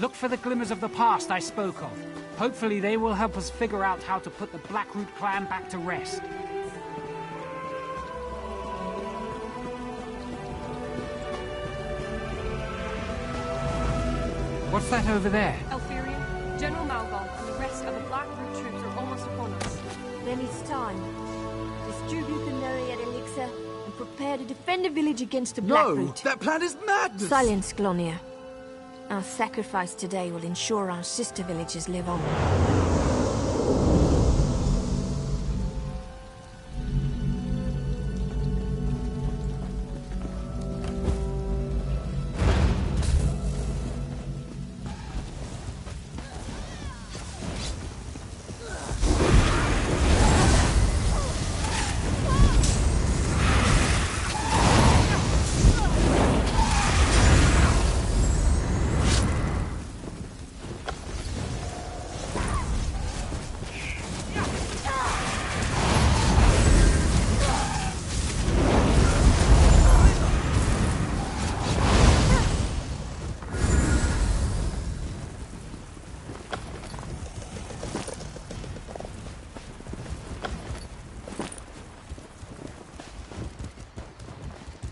Look for the glimmers of the past I spoke of. Hopefully they will help us figure out how to put the Blackroot clan back to rest. What's that over there? Elfirian, General Malgol and the rest of the Blackroot troops are almost upon us. Then it's time. Distribute the Nereid elixir and prepare to defend the village against the Blackroot. No! That plan is madness! Silence, Glonia. Our sacrifice today will ensure our sister villages live on.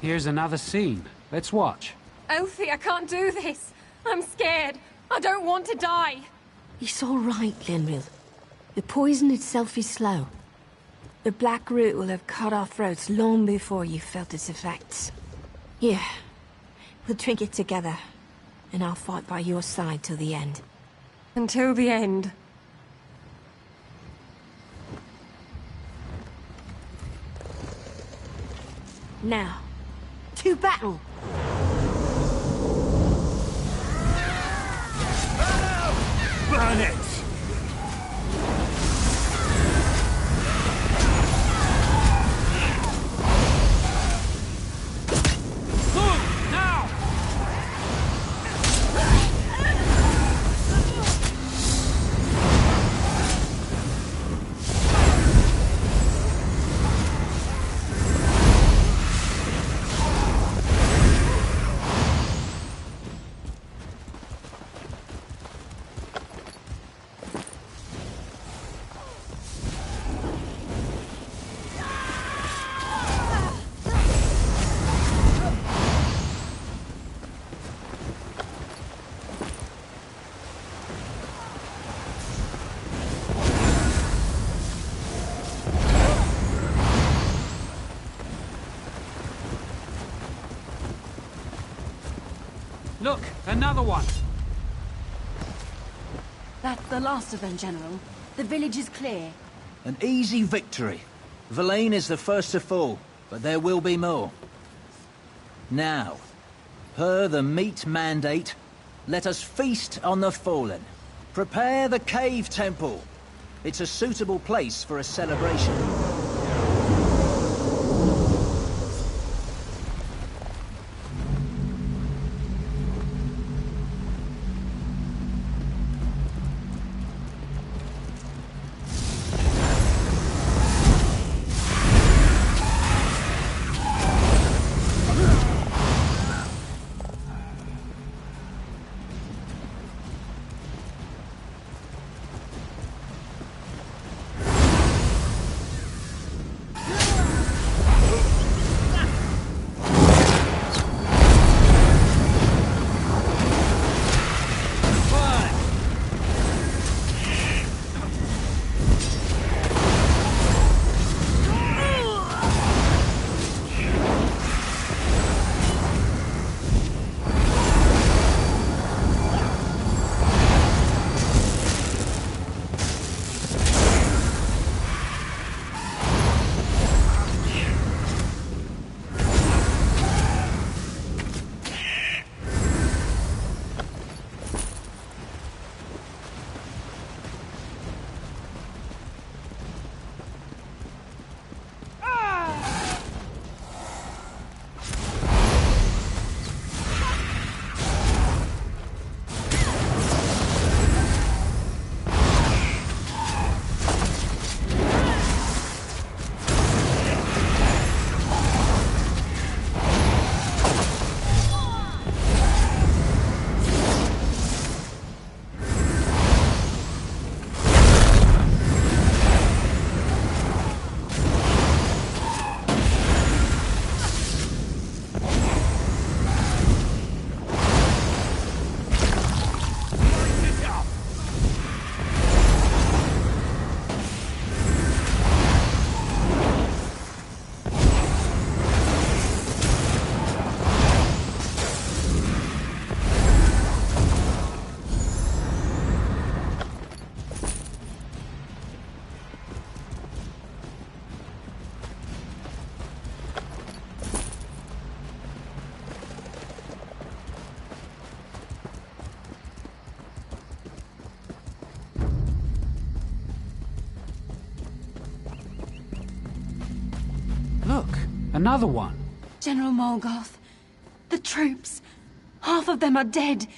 Here's another scene. Let's watch. Elfie, I can't do this. I'm scared. I don't want to die. It's all right, Linril. The poison itself is slow. The Blackroot will have cut our throats long before you felt its effects. Here, we'll drink it together, and I'll fight by your side till the end. Until the end. Now, to battle! Burn it! Move! Now! Look, another one! That's the last of them, General. The village is clear. An easy victory. Verlaine is the first to fall, but there will be more. Now, per the meat mandate, let us feast on the fallen. Prepare the cave temple. It's a suitable place for a celebration. Another one. General Morgoth, the troops, half of them are dead.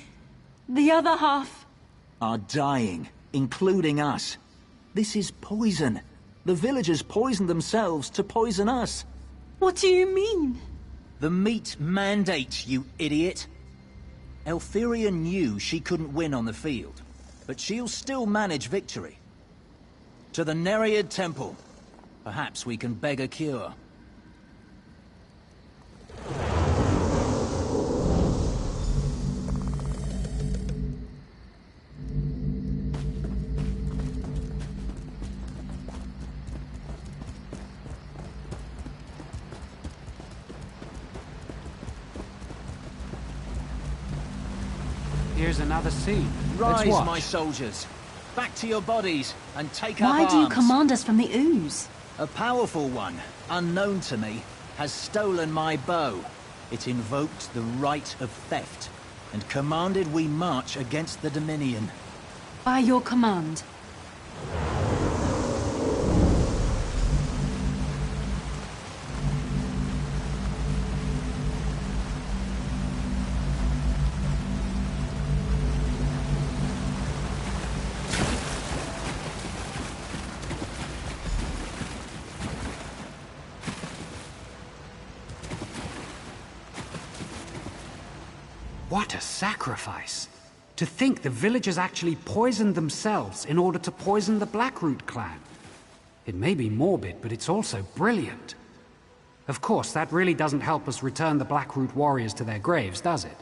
The other half... are dying, including us. This is poison. The villagers poisoned themselves to poison us. What do you mean? The meat mandate, you idiot. Elthyria knew she couldn't win on the field, but she'll still manage victory. To the Nereid Temple. Perhaps we can beg a cure. Here's another scene. Let's Rise, watch. my soldiers. Back to your bodies and take up Why arms. do you command us from the ooze? A powerful one, unknown to me, has stolen my bow. It invoked the right of theft, and commanded we march against the Dominion. By your command. What a sacrifice! To think the villagers actually poisoned themselves in order to poison the Blackroot clan. It may be morbid, but it's also brilliant. Of course, that really doesn't help us return the Blackroot warriors to their graves, does it?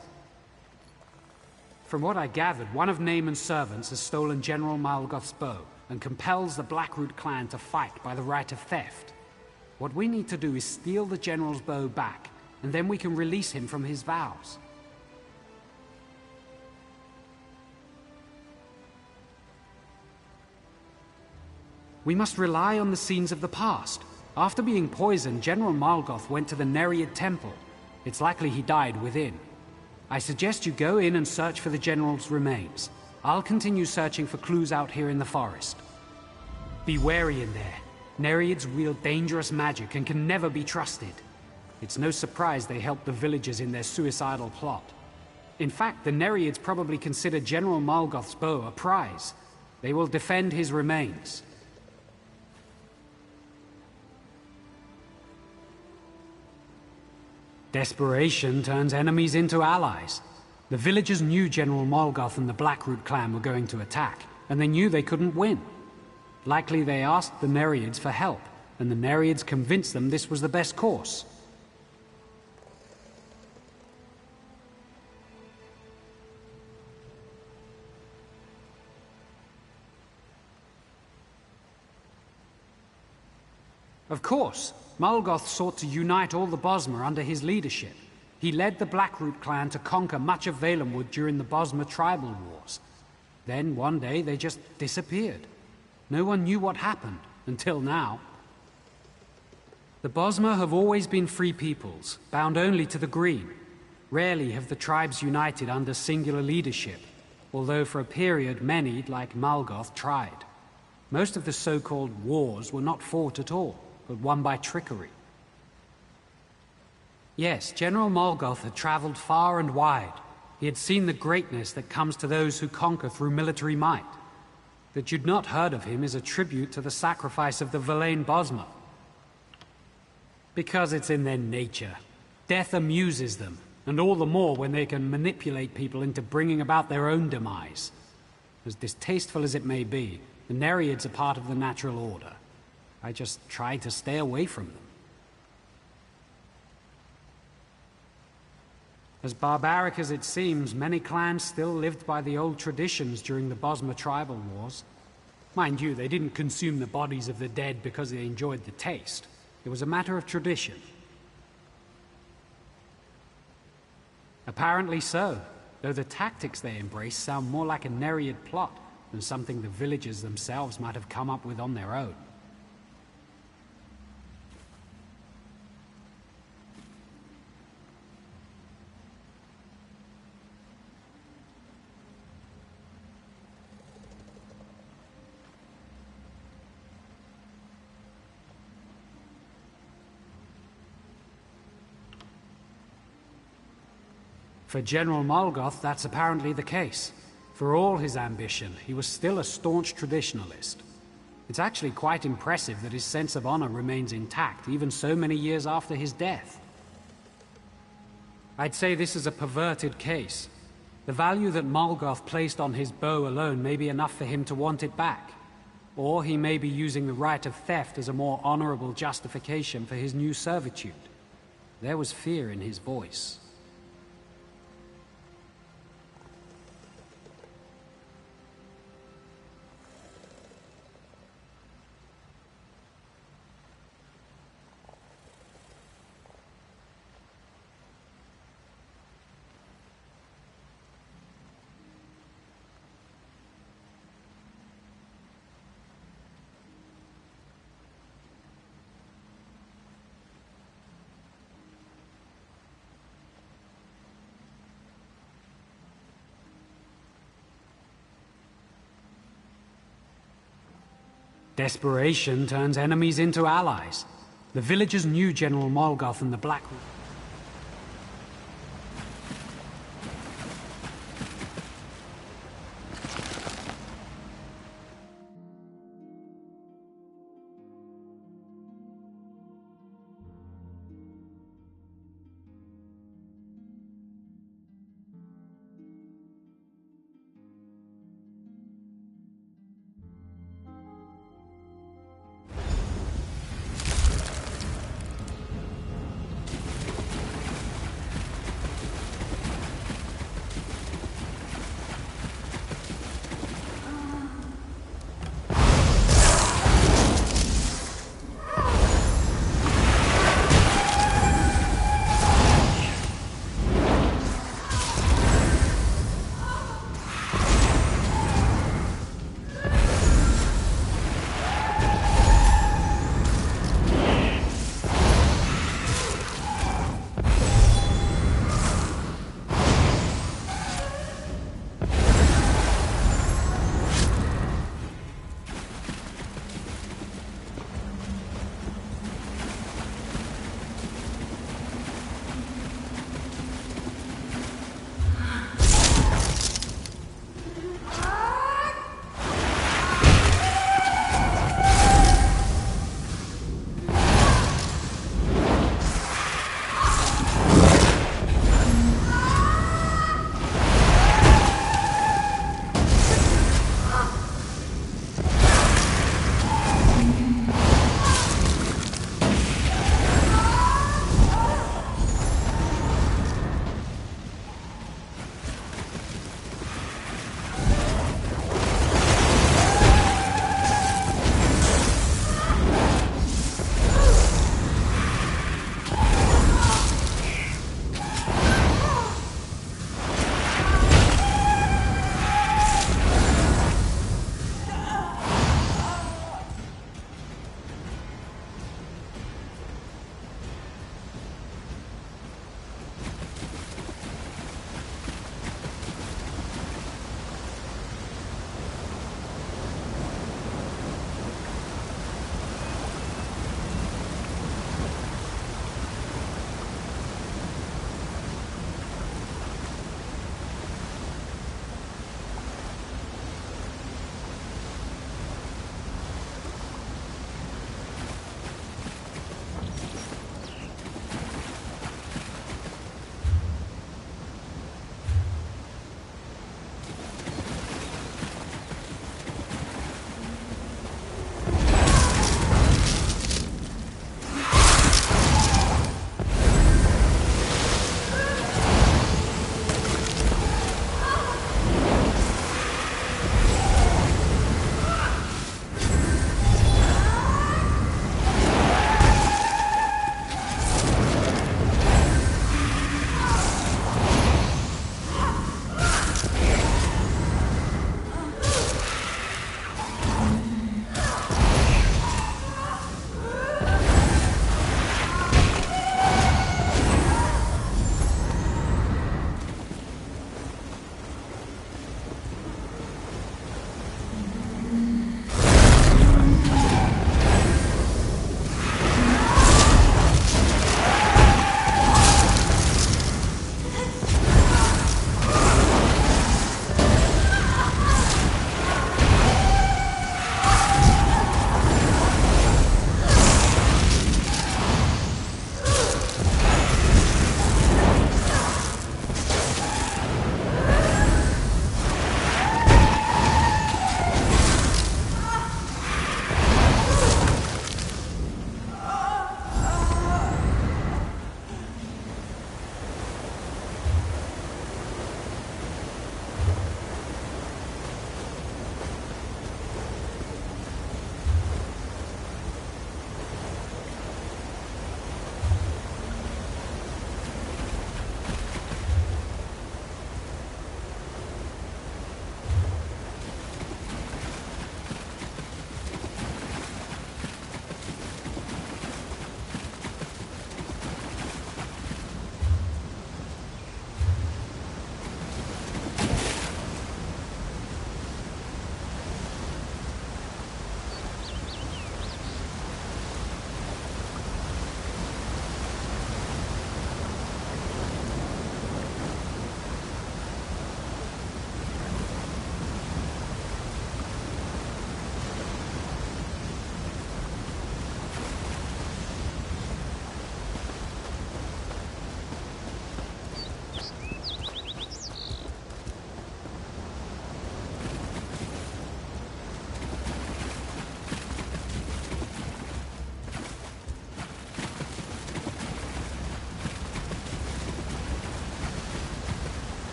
From what I gathered, one of Naaman's servants has stolen General Malgoth's bow and compels the Blackroot clan to fight by the right of theft. What we need to do is steal the general's bow back, and then we can release him from his vows. We must rely on the scenes of the past. After being poisoned, General Malgoth went to the Nereid Temple. It's likely he died within. I suggest you go in and search for the general's remains. I'll continue searching for clues out here in the forest. Be wary in there. Nereids wield dangerous magic and can never be trusted. It's no surprise they helped the villagers in their suicidal plot. In fact, the Nereids probably consider General Malgoth's bow a prize. They will defend his remains. Desperation turns enemies into allies. The villagers knew General Malgoth and the Blackroot clan were going to attack, and they knew they couldn't win. Likely they asked the Nereids for help, and the Nereids convinced them this was the best course. Of course, Malgoth sought to unite all the Bosmer under his leadership. He led the Blackroot clan to conquer much of Valenwood during the Bosmer tribal wars. Then, one day, they just disappeared. No one knew what happened, until now. The Bosmer have always been free peoples, bound only to the Green. Rarely have the tribes united under singular leadership, although for a period many, like Malgoth, tried. Most of the so-called wars were not fought at all, but won by trickery. Yes, General Malgoth had traveled far and wide. He had seen the greatness that comes to those who conquer through military might. That you'd not heard of him is a tribute to the sacrifice of the Verlaine Bosmer. Because it's in their nature. Death amuses them, and all the more when they can manipulate people into bringing about their own demise. As distasteful as it may be, the Nereids are part of the natural order. I just try to stay away from them. As barbaric as it seems, many clans still lived by the old traditions during the Bosmer tribal wars. Mind you, they didn't consume the bodies of the dead because they enjoyed the taste. It was a matter of tradition. Apparently so, though the tactics they embrace sound more like a Nereid plot than something the villagers themselves might have come up with on their own. For General Molgoth, that's apparently the case. For all his ambition, he was still a staunch traditionalist. It's actually quite impressive that his sense of honor remains intact, even so many years after his death. I'd say this is a perverted case. The value that Molgoth placed on his bow alone may be enough for him to want it back. Or he may be using the right of theft as a more honorable justification for his new servitude. There was fear in his voice. Desperation turns enemies into allies. The villagers knew General Molgoth and the Black...